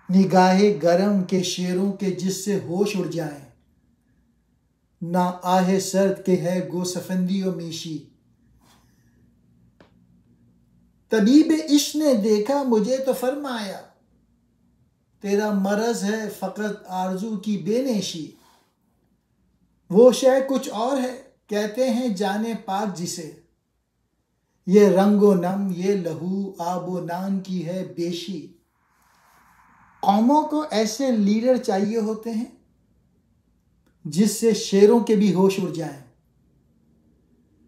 निगाहे गरम के शेरों के जिससे होश उड़ जाए, ना आहे सर्द के है गो सफंदी और मीशी। तबीब इश्क ने देखा मुझे तो फरमाया, तेरा मरज है फ़कत आरजू की बेनेशी। वो शय कुछ और है कहते हैं जाने पाक जिसे, ये रंगो नम ये लहू आबो नान की है बेशी। कौमों को ऐसे लीडर चाहिए होते हैं जिससे शेरों के भी होश उड़ जाएं,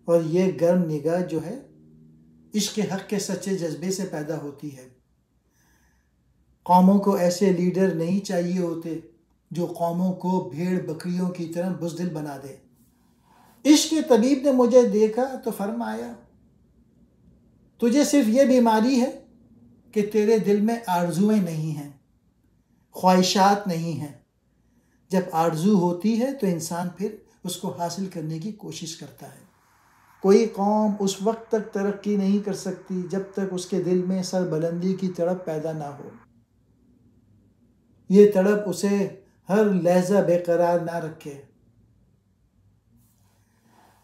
और ये गर्म निगाह जो है इश्क हक के सच्चे जज्बे से पैदा होती है। कौमों को ऐसे लीडर नहीं चाहिए होते जो कौमों को भेड़ बकरियों की तरह बुज़दिल बना दे। इश्क के तबीब ने मुझे देखा तो फरमाया, तुझे सिर्फ ये बीमारी है कि तेरे दिल में आरजुएं नहीं हैं, ख्वाहिशात नहीं हैं। जब आरजू होती है तो इंसान फिर उसको हासिल करने की कोशिश करता है। कोई कौम उस वक्त तक तरक्की नहीं कर सकती जब तक उसके दिल में सरबुलंदी की तड़प पैदा ना हो। ये तड़प उसे हर लहजा बेकरार ना रखे।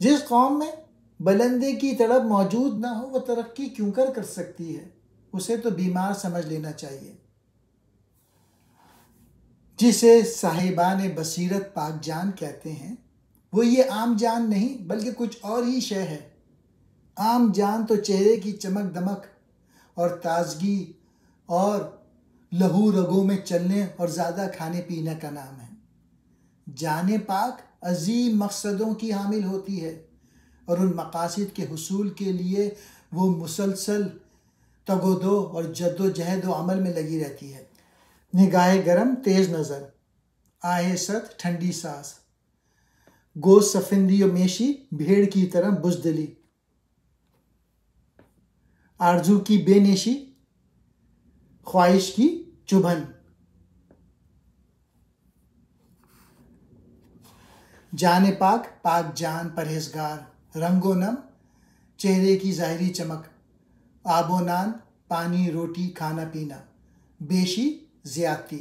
जिस कौम में बुलंदी की तड़प मौजूद ना हो वो तरक्की क्यों कर सकती है, उसे तो बीमार समझ लेना चाहिए। जिसे साहिबान बसीरत पाक जान कहते हैं, वो ये आम जान नहीं बल्कि कुछ और ही शय है। आम जान तो चेहरे की चमक दमक और ताजगी और लहू रगों में चलने और ज़्यादा खाने पीने का नाम है। जाने पाक अजीम मकसदों की हामिल होती है और उन मकासद के हुसूल के लिए वो मुसलसल तगोदो और जद्दोजहद व अमल में लगी रहती है। निगाहे गरम तेज़ नज़र, आहे सर्द ठंडी सांस, गो सफिंदी और मेशी भेड़ की तरह बुज़दिली, आरजू की बेनेशी ख्वाहिश की चुभन। जाने पाक पाक जान परहेजगार, रंगो नम चेहरे की ज़ाहिरी चमक, आबो नान पानी रोटी खाना पीना, बेशी ज़्यादती।